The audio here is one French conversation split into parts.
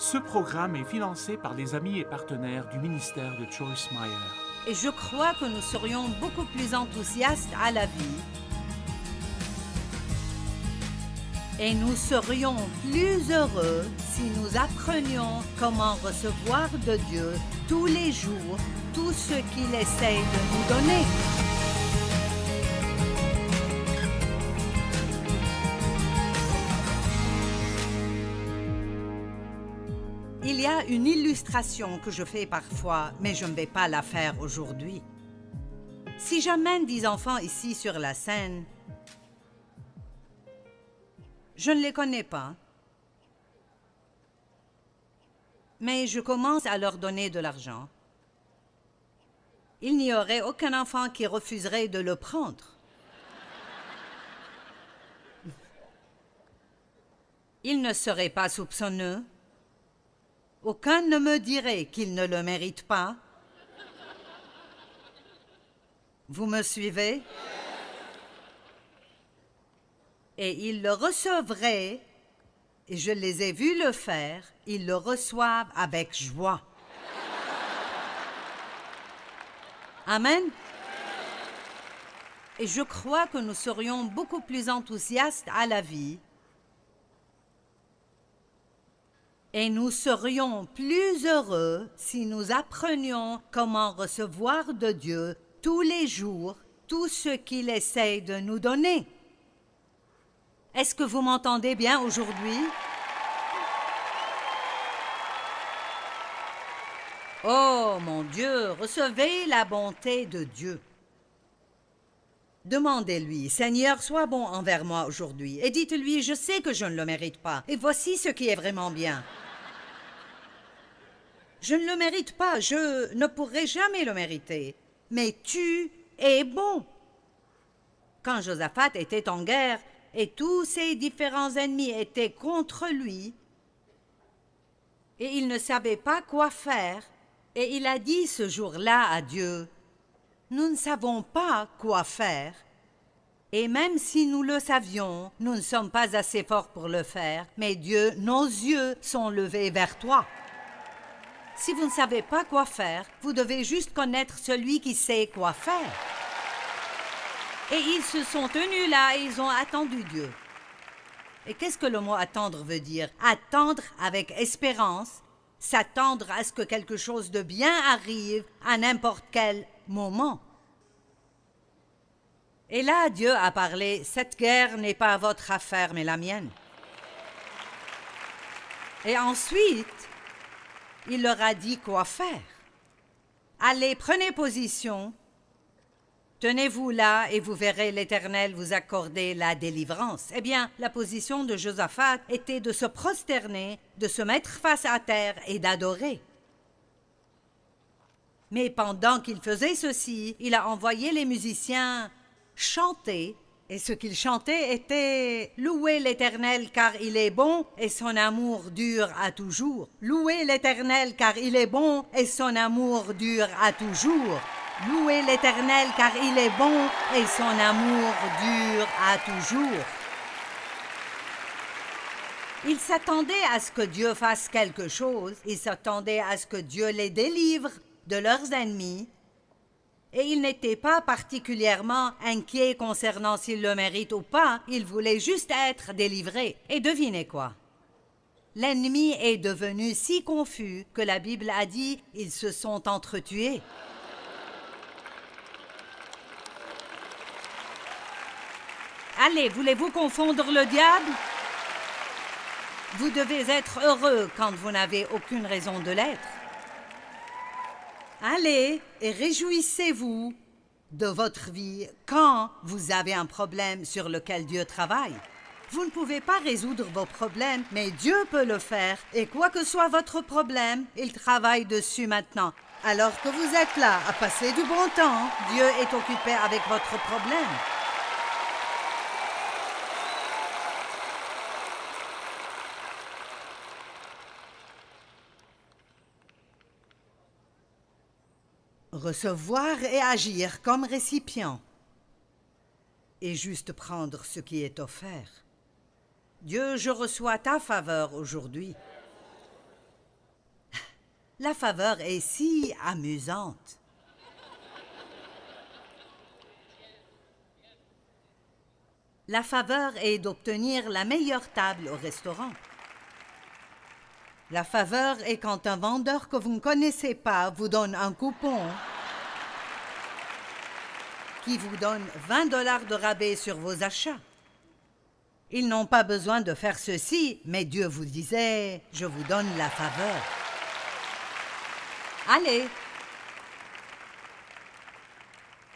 Ce programme est financé par les amis et partenaires du ministère de Joyce Meyer. Et je crois que nous serions beaucoup plus enthousiastes à la vie. Et nous serions plus heureux si nous apprenions comment recevoir de Dieu tous les jours tout ce qu'il essaie de nous donner. Il y a une illustration que je fais parfois, mais je ne vais pas la faire aujourd'hui. Si j'amène 10 enfants ici sur la scène, je ne les connais pas, mais je commence à leur donner de l'argent. Il n'y aurait aucun enfant qui refuserait de le prendre. Il ne serait pas soupçonneux. Aucun ne me dirait qu'il ne le mérite pas. Vous me suivez? Et ils le recevraient, et je les ai vus le faire, ils le reçoivent avec joie. Amen. Et je crois que nous serions beaucoup plus enthousiastes à la vie. Et nous serions plus heureux si nous apprenions comment recevoir de Dieu tous les jours tout ce qu'il essaie de nous donner. Est-ce que vous m'entendez bien aujourd'hui? Oh mon Dieu, recevez la bonté de Dieu. Demandez-lui, Seigneur, sois bon envers moi aujourd'hui. Et dites-lui, je sais que je ne le mérite pas. Et voici ce qui est vraiment bien. Je ne le mérite pas, je ne pourrai jamais le mériter. Mais tu es bon. Quand Josaphat était en guerre et tous ses différents ennemis étaient contre lui, et il ne savait pas quoi faire, et il a dit ce jour-là à Dieu, « Nous ne savons pas quoi faire. Et même si nous le savions, nous ne sommes pas assez forts pour le faire, mais Dieu, nos yeux sont levés vers toi. » Si vous ne savez pas quoi faire, vous devez juste connaître celui qui sait quoi faire. Et ils se sont tenus là et ils ont attendu Dieu. Et qu'est-ce que le mot attendre veut dire? Attendre avec espérance, s'attendre à ce que quelque chose de bien arrive à n'importe quel moment. Et là, Dieu a parlé, cette guerre n'est pas votre affaire, mais la mienne. Et ensuite, il leur a dit quoi faire. Allez, prenez position, tenez-vous là et vous verrez l'Éternel vous accorder la délivrance. Eh bien, la position de Josaphat était de se prosterner, de se mettre face à terre et d'adorer. Mais pendant qu'il faisait ceci, il a envoyé les musiciens chanter. Et ce qu'ils chantaient était « Louez l'Éternel car il est bon et son amour dure à toujours. Louez l'Éternel car il est bon et son amour dure à toujours. Louez l'Éternel car il est bon et son amour dure à toujours. » Ils s'attendaient à ce que Dieu fasse quelque chose. Ils s'attendaient à ce que Dieu les délivre de leurs ennemis. Et il n'était pas particulièrement inquiet concernant s'il le mérite ou pas, il voulait juste être délivré. Et devinez quoi? L'ennemi est devenu si confus que la Bible a dit « ils se sont entretués ». Allez, voulez-vous confondre le diable? Vous devez être heureux quand vous n'avez aucune raison de l'être. Allez et réjouissez-vous de votre vie quand vous avez un problème sur lequel Dieu travaille. Vous ne pouvez pas résoudre vos problèmes, mais Dieu peut le faire. Et quoi que soit votre problème, il travaille dessus maintenant. Alors que vous êtes là à passer du bon temps, Dieu est occupé avec votre problème. Recevoir et agir comme récipient et juste prendre ce qui est offert. Dieu, je reçois ta faveur aujourd'hui. La faveur est si amusante. La faveur est d'obtenir la meilleure table au restaurant. La faveur est quand un vendeur que vous ne connaissez pas vous donne un coupon qui vous donne 20 $ de rabais sur vos achats. Ils n'ont pas besoin de faire ceci, mais Dieu vous disait, je vous donne la faveur. Allez.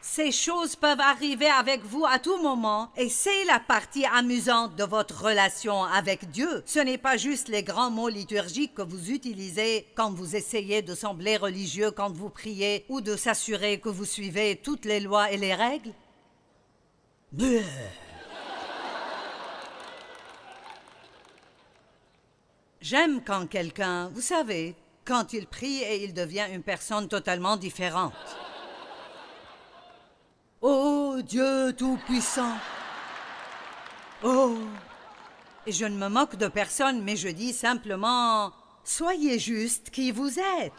Ces choses peuvent arriver avec vous à tout moment et c'est la partie amusante de votre relation avec Dieu. Ce n'est pas juste les grands mots liturgiques que vous utilisez quand vous essayez de sembler religieux quand vous priez ou de s'assurer que vous suivez toutes les lois et les règles. Bleu. J'aime quand quelqu'un, vous savez, quand il prie et il devient une personne totalement différente. Oh Dieu Tout-Puissant! Oh! Et je ne me moque de personne, mais je dis simplement, soyez juste qui vous êtes.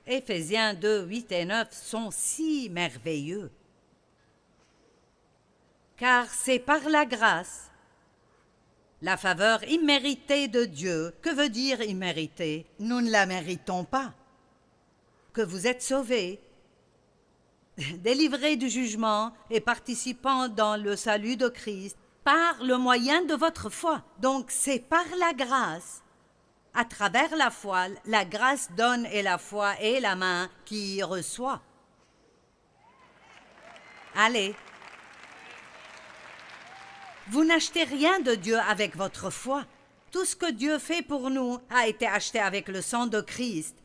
Éphésiens 2, 8 et 9 sont si merveilleux. Car c'est par la grâce, la faveur imméritée de Dieu. Que veut dire imméritée? Nous ne la méritons pas. Que vous êtes sauvés, délivrés du jugement et participants dans le salut de Christ par le moyen de votre foi. Donc c'est par la grâce. À travers la foi, la grâce donne et la foi est la main qui reçoit. Allez. Vous n'achetez rien de Dieu avec votre foi. Tout ce que Dieu fait pour nous a été acheté avec le sang de Christ.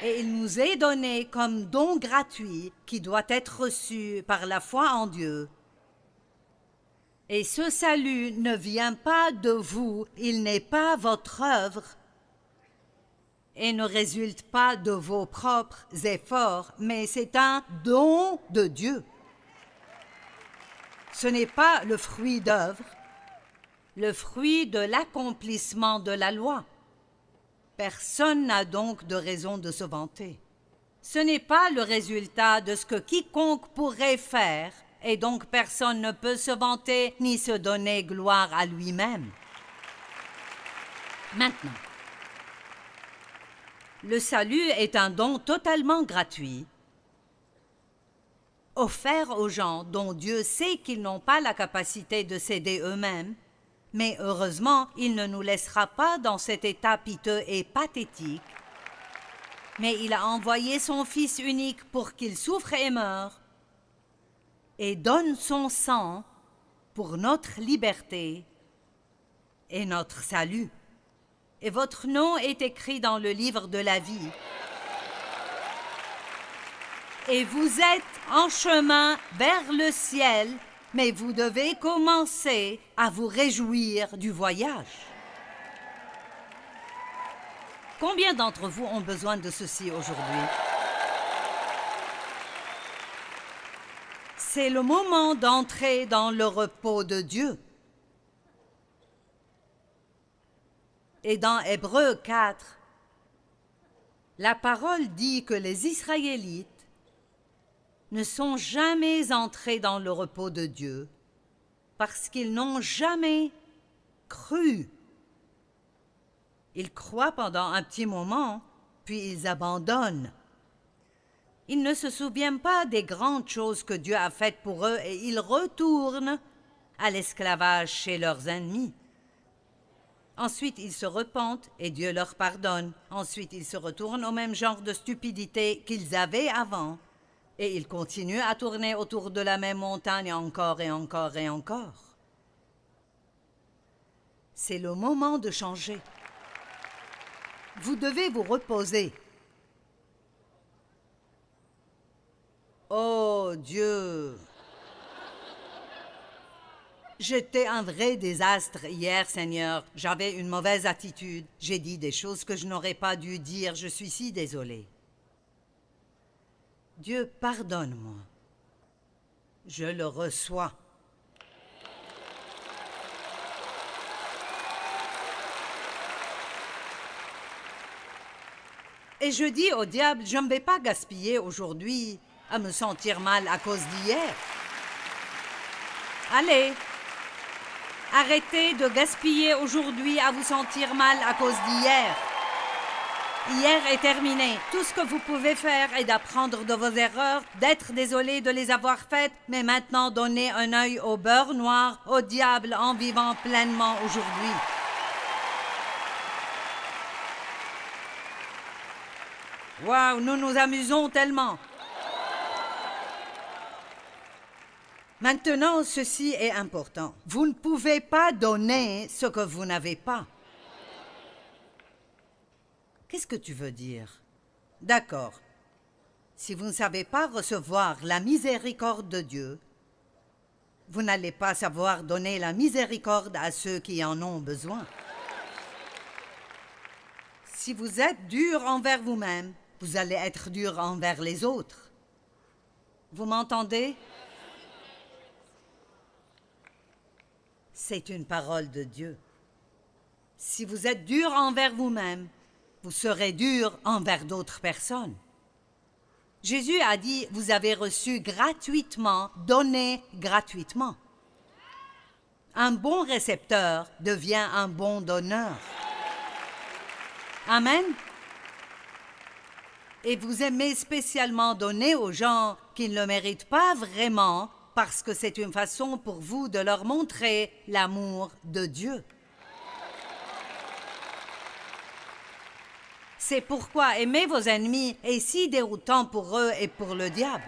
Et il nous est donné comme don gratuit qui doit être reçu par la foi en Dieu. Et ce salut ne vient pas de vous, il n'est pas votre œuvre et ne résulte pas de vos propres efforts, mais c'est un don de Dieu. Ce n'est pas le fruit d'œuvre, le fruit de l'accomplissement de la loi. Personne n'a donc de raison de se vanter. Ce n'est pas le résultat de ce que quiconque pourrait faire, et donc personne ne peut se vanter ni se donner gloire à lui-même. Maintenant, le salut est un don totalement gratuit, offert aux gens dont Dieu sait qu'ils n'ont pas la capacité de s'aider eux-mêmes, mais heureusement, il ne nous laissera pas dans cet état piteux et pathétique. Mais il a envoyé son Fils unique pour qu'il souffre et meure, et donne son sang pour notre liberté et notre salut. Et votre nom est écrit dans le livre de la vie. Et vous êtes en chemin vers le ciel, mais vous devez commencer à vous réjouir du voyage. Combien d'entre vous ont besoin de ceci aujourd'hui? C'est le moment d'entrer dans le repos de Dieu. Et dans Hébreux 4, la parole dit que les Israélites ne sont jamais entrés dans le repos de Dieu parce qu'ils n'ont jamais cru. Ils croient pendant un petit moment, puis ils abandonnent. Ils ne se souviennent pas des grandes choses que Dieu a faites pour eux et ils retournent à l'esclavage chez leurs ennemis. Ensuite, ils se repentent et Dieu leur pardonne. Ensuite, ils se retournent au même genre de stupidité qu'ils avaient avant. Et ils continuent à tourner autour de la même montagne encore et encore et encore. C'est le moment de changer. Vous devez vous reposer. Oh Dieu! J'étais un vrai désastre hier, Seigneur. J'avais une mauvaise attitude. J'ai dit des choses que je n'aurais pas dû dire. Je suis si désolée. Dieu, pardonne-moi. Je le reçois. Et je dis au diable, je ne vais pas gaspiller aujourd'hui à me sentir mal à cause d'hier. Allez, arrêtez de gaspiller aujourd'hui à vous sentir mal à cause d'hier. Hier est terminé. Tout ce que vous pouvez faire est d'apprendre de vos erreurs, d'être désolé de les avoir faites, mais maintenant donnez un œil au beurre noir, au diable en vivant pleinement aujourd'hui. Waouh, nous nous amusons tellement. Maintenant, ceci est important. Vous ne pouvez pas donner ce que vous n'avez pas. Qu'est-ce que tu veux dire? D'accord. Si vous ne savez pas recevoir la miséricorde de Dieu, vous n'allez pas savoir donner la miséricorde à ceux qui en ont besoin. Si vous êtes dur envers vous-même, vous allez être dur envers les autres. Vous m'entendez? C'est une parole de Dieu. Si vous êtes dur envers vous-même, vous serez dur envers d'autres personnes. Jésus a dit, vous avez reçu gratuitement, donnez gratuitement. Un bon récepteur devient un bon donneur. Amen. Et vous aimez spécialement donner aux gens qui ne le méritent pas vraiment parce que c'est une façon pour vous de leur montrer l'amour de Dieu. C'est pourquoi aimer vos ennemis est si déroutant pour eux et pour le diable.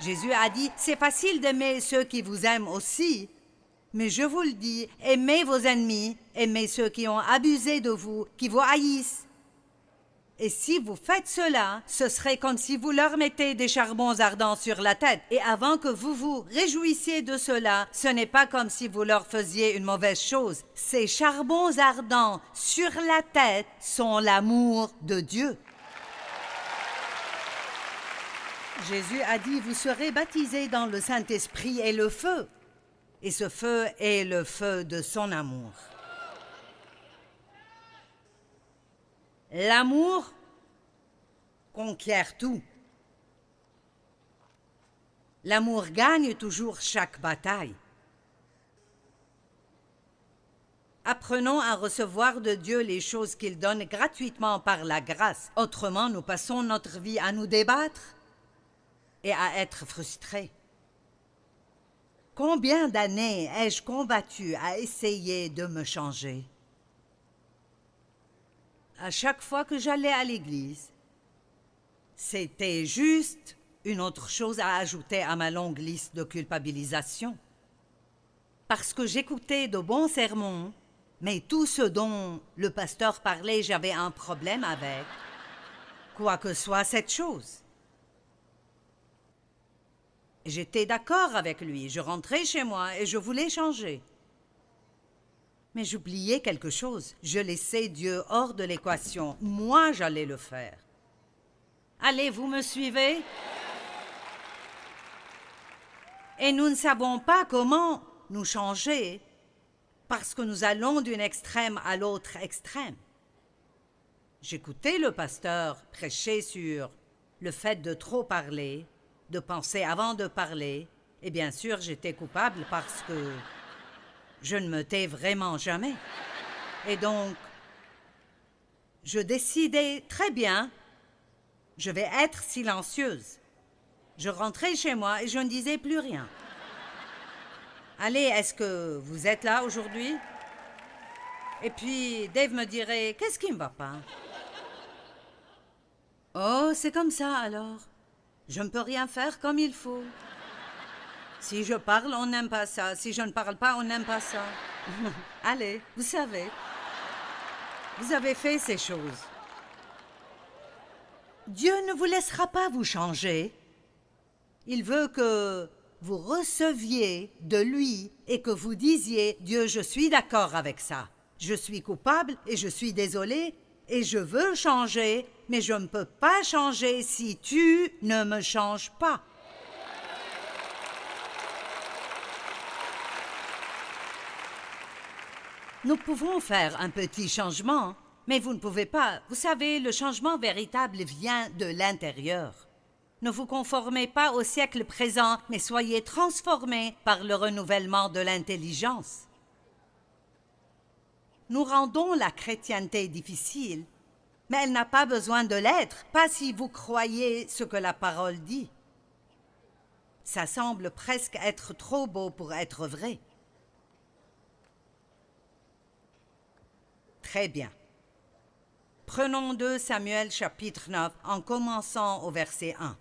Jésus a dit, c'est facile d'aimer ceux qui vous aiment aussi, mais je vous le dis, aimez vos ennemis, aimez ceux qui ont abusé de vous, qui vous haïssent. Et si vous faites cela, ce serait comme si vous leur mettez des charbons ardents sur la tête. Et avant que vous vous réjouissiez de cela, ce n'est pas comme si vous leur faisiez une mauvaise chose. Ces charbons ardents sur la tête sont l'amour de Dieu. Jésus a dit, vous serez baptisés dans le Saint-Esprit et le feu. Et ce feu est le feu de son amour. L'amour conquiert tout. L'amour gagne toujours chaque bataille. Apprenons à recevoir de Dieu les choses qu'il donne gratuitement par la grâce. Autrement, nous passons notre vie à nous débattre et à être frustrés. Combien d'années ai-je combattu à essayer de me changer? À chaque fois que j'allais à l'église, c'était juste une autre chose à ajouter à ma longue liste de culpabilisation. Parce que j'écoutais de bons sermons, mais tout ce dont le pasteur parlait, j'avais un problème avec, quoi que soit cette chose. J'étais d'accord avec lui, je rentrais chez moi et je voulais changer. Mais j'oubliais quelque chose. Je laissais Dieu hors de l'équation. Moi, j'allais le faire. Allez, vous me suivez? Et nous ne savons pas comment nous changer parce que nous allons d'une extrême à l'autre extrême. J'écoutais le pasteur prêcher sur le fait de trop parler, de penser avant de parler, et bien sûr, j'étais coupable parce que je ne me tais vraiment jamais. Et donc, je décidais très bien, je vais être silencieuse. Je rentrais chez moi et je ne disais plus rien. Allez, est-ce que vous êtes là aujourd'hui? Et puis, Dave me dirait, qu'est-ce qui ne va pas? Oh, c'est comme ça alors. Je ne peux rien faire comme il faut. Si je parle, on n'aime pas ça. Si je ne parle pas, on n'aime pas ça. Allez, vous savez. Vous avez fait ces choses. Dieu ne vous laissera pas vous changer. Il veut que vous receviez de lui et que vous disiez, Dieu, je suis d'accord avec ça. Je suis coupable et je suis désolé et je veux changer, mais je ne peux pas changer si tu ne me changes pas. Nous pouvons faire un petit changement, Mais vous ne pouvez pas. Vous savez, le changement véritable vient de l'intérieur. Ne vous conformez pas au siècle présent, mais soyez transformés par le renouvellement de l'intelligence. Nous rendons la chrétienté difficile, mais elle n'a pas besoin de l'être, pas si vous croyez ce que la parole dit. Ça semble presque être trop beau pour être vrai. Très bien. Prenons 2 Samuel chapitre 9 en commençant au verset 1.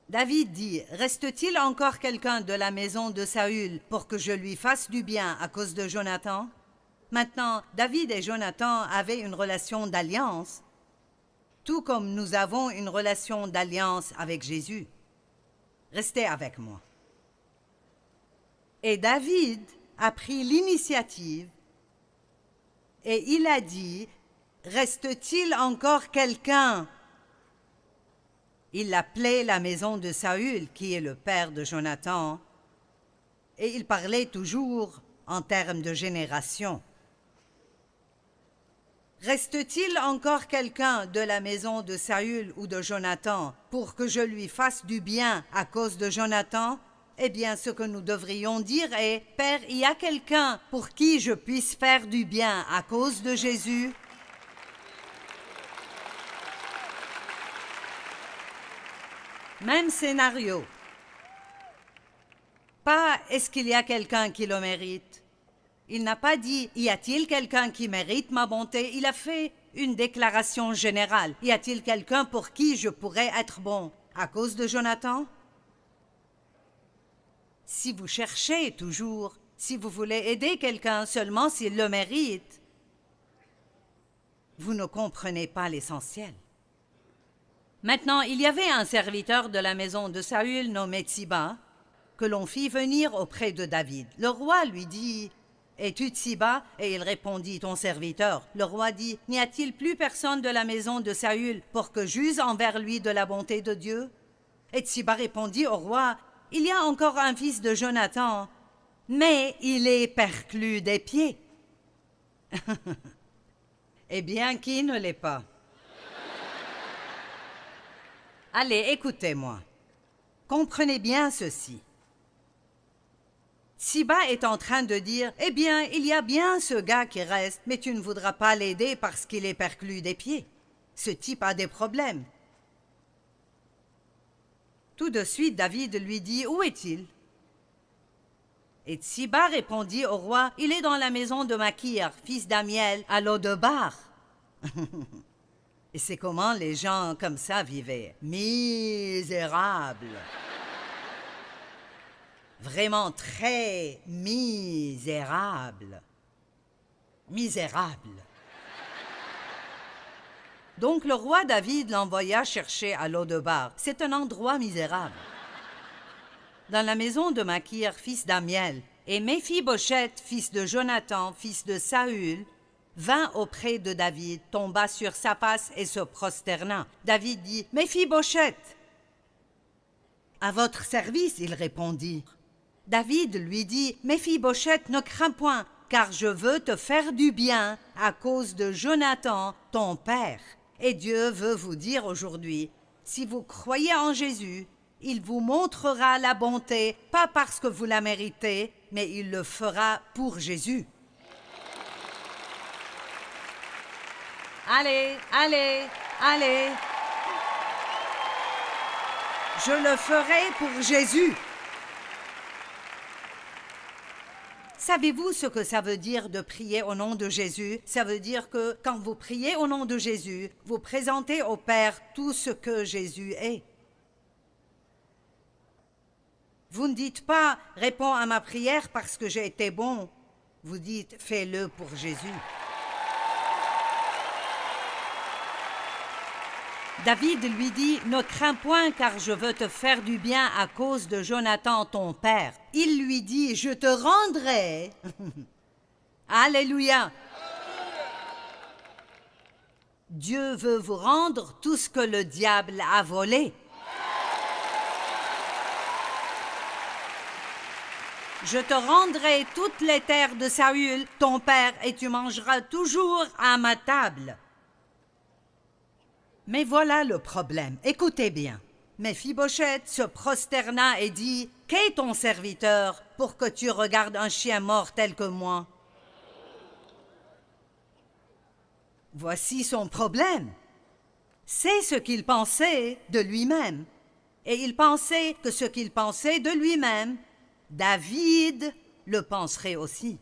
David dit, « Reste-t-il encore quelqu'un de la maison de Saül pour que je lui fasse du bien à cause de Jonathan ?» Maintenant, David et Jonathan avaient une relation d'alliance, tout comme nous avons une relation d'alliance avec Jésus. Restez avec moi. Et David a pris l'initiative et il a dit, « Reste-t-il encore quelqu'un ?» Il appelait la maison de Saül, qui est le père de Jonathan, et il parlait toujours en termes de génération. Reste-t-il encore quelqu'un de la maison de Saül ou de Jonathan pour que je lui fasse du bien à cause de Jonathan? Eh bien, ce que nous devrions dire est, « Père, il y a quelqu'un pour qui je puisse faire du bien à cause de Jésus ?» Même scénario. Pas « Est-ce qu'il y a quelqu'un qui le mérite ?» Il n'a pas dit « Y a-t-il quelqu'un qui mérite ma bonté ?» Il a fait une déclaration générale. « Y a-t-il quelqu'un pour qui je pourrais être bon à cause de Jonathan ?» Si vous cherchez toujours, si vous voulez aider quelqu'un seulement s'il le mérite, vous ne comprenez pas l'essentiel. Maintenant, il y avait un serviteur de la maison de Saül nommé Tsiba, que l'on fit venir auprès de David. Le roi lui dit, « Es-tu Tsiba ?» Et il répondit, « Ton serviteur. » Le roi dit, « N'y a-t-il plus personne de la maison de Saül pour que j'use envers lui de la bonté de Dieu ?» Et Tsiba répondit au roi, « Il y a encore un fils de Jonathan, mais il est perclus des pieds. » Eh bien, qui ne l'est pas? Allez, écoutez-moi. Comprenez bien ceci. Tsiba est en train de dire, « Eh bien, il y a bien ce gars qui reste, mais tu ne voudras pas l'aider parce qu'il est perclus des pieds. Ce type a des problèmes. » Tout de suite, David lui dit, « Où est-il » Et Tsiba répondit au roi, « Il est dans la maison de Makir, fils d'Amiel, à Lodebar. » Et c'est comment les gens comme ça vivaient. Misérables. Vraiment très misérables. Misérables. Donc le roi David l'envoya chercher à Lodebar. C'est un endroit misérable. Dans la maison de Makir, fils d'Amiel, et Méphibosheth, fils de Jonathan, fils de Saül, vint auprès de David, tomba sur sa face et se prosterna. David dit, « Méphibosheth !» « À votre service, il répondit. » David lui dit, « Méphibosheth, ne crains point, car je veux te faire du bien à cause de Jonathan, ton père. Et Dieu veut vous dire aujourd'hui, si vous croyez en Jésus, il vous montrera la bonté, pas parce que vous la méritez, mais il le fera pour Jésus. » Allez, allez, allez. Je le ferai pour Jésus. Savez-vous ce que ça veut dire de prier au nom de Jésus? Ça veut dire que quand vous priez au nom de Jésus, vous présentez au Père tout ce que Jésus est. Vous ne dites pas « réponds à ma prière parce que j'ai été bon ». Vous dites « fais-le pour Jésus ». David lui dit, « Ne crains point, car je veux te faire du bien à cause de Jonathan, ton père. » Il lui dit, « Je te rendrai. » Alléluia. Dieu veut vous rendre tout ce que le diable a volé. Je te rendrai toutes les terres de Saül, ton père, et tu mangeras toujours à ma table. » Mais voilà le problème. Écoutez bien. Méphibosheth se prosterna et dit, « Qu'est ton serviteur pour que tu regardes un chien mort tel que moi? » Voici son problème. C'est ce qu'il pensait de lui-même. Et il pensait que ce qu'il pensait de lui-même, David le penserait aussi.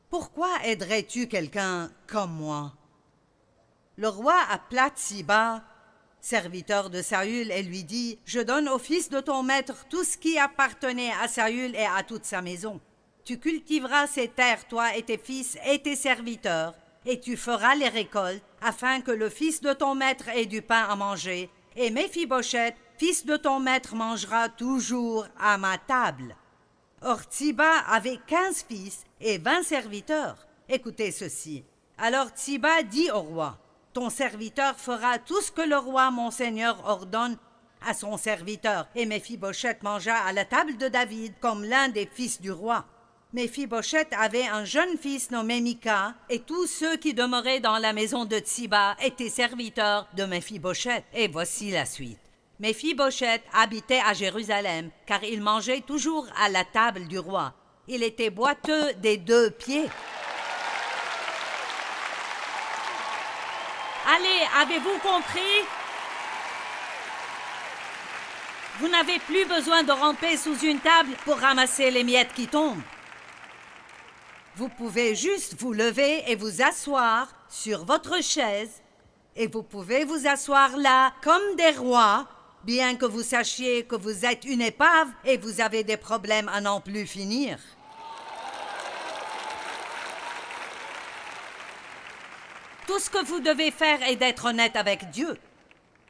Pourquoi aiderais-tu quelqu'un comme moi? Le roi appela Tsiba, serviteur de Saül, et lui dit, « Je donne au fils de ton maître tout ce qui appartenait à Saül et à toute sa maison. Tu cultiveras ces terres, toi et tes fils et tes serviteurs, et tu feras les récoltes, afin que le fils de ton maître ait du pain à manger, et Méphibosheth, fils de ton maître, mangera toujours à ma table. » Or Tsiba avait 15 fils et 20 serviteurs. Écoutez ceci. Alors Tsiba dit au roi, « Ton serviteur fera tout ce que le roi mon seigneur ordonne à son serviteur. » Et Méphibosheth mangea à la table de David comme l'un des fils du roi. Méphibosheth avait un jeune fils nommé Mika, et tous ceux qui demeuraient dans la maison de Tsiba étaient serviteurs de Méphibosheth. Et voici la suite. Méphibosheth habitait à Jérusalem, car il mangeait toujours à la table du roi. Il était boiteux des 2 pieds. Allez, avez-vous compris? Vous n'avez plus besoin de ramper sous une table pour ramasser les miettes qui tombent. Vous pouvez juste vous lever et vous asseoir sur votre chaise, et vous pouvez vous asseoir là comme des rois, bien que vous sachiez que vous êtes une épave et vous avez des problèmes à n'en plus finir. Tout ce que vous devez faire est d'être honnête avec Dieu.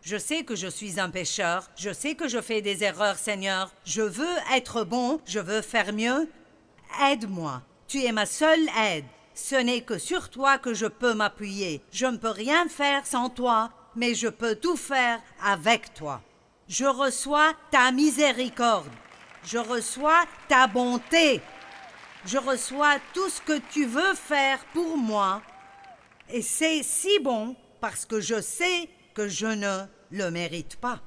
Je sais que je suis un pécheur, je sais que je fais des erreurs, Seigneur. Je veux être bon, je veux faire mieux. Aide-moi. Tu es ma seule aide. Ce n'est que sur toi que je peux m'appuyer. Je ne peux rien faire sans toi, mais je peux tout faire avec toi. Je reçois ta miséricorde. Je reçois ta bonté. Je reçois tout ce que tu veux faire pour moi. Et c'est si bon parce que je sais que je ne le mérite pas.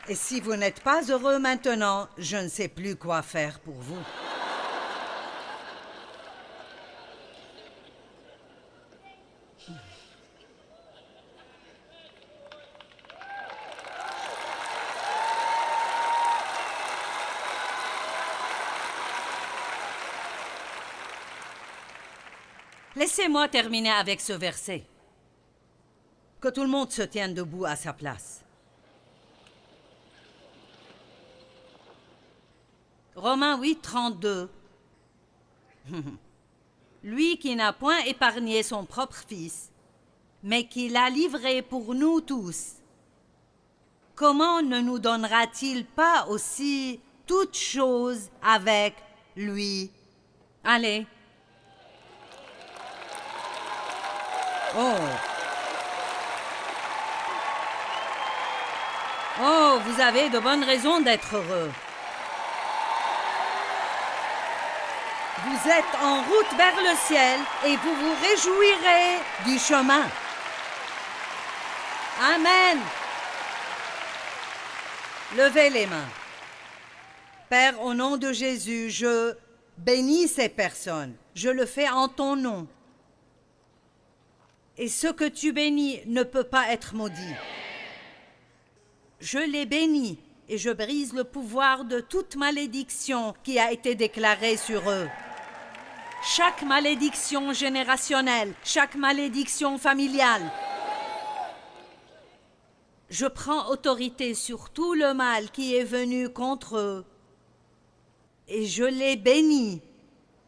Et si vous n'êtes pas heureux maintenant, je ne sais plus quoi faire pour vous. Laissez-moi terminer avec ce verset. Que tout le monde se tienne debout à sa place. Romains 8, 32. Lui qui n'a point épargné son propre fils, mais qui l'a livré pour nous tous, comment ne nous donnera-t-il pas aussi toutes choses avec lui? Allez. Oh. Oh, vous avez de bonnes raisons d'être heureux. Vous êtes en route vers le ciel et vous vous réjouirez du chemin. Amen. Levez les mains. Père, au nom de Jésus, je bénis ces personnes. Je le fais en ton nom. Et ce que tu bénis ne peut pas être maudit. Je les bénis et je brise le pouvoir de toute malédiction qui a été déclarée sur eux. Chaque malédiction générationnelle, chaque malédiction familiale. Je prends autorité sur tout le mal qui est venu contre eux et je les bénis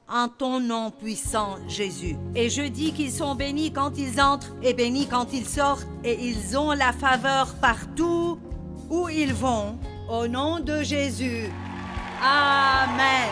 en ton nom puissant, Jésus. Et je dis qu'ils sont bénis quand ils entrent et bénis quand ils sortent et ils ont la faveur partout où ils vont. Au nom de Jésus. Amen.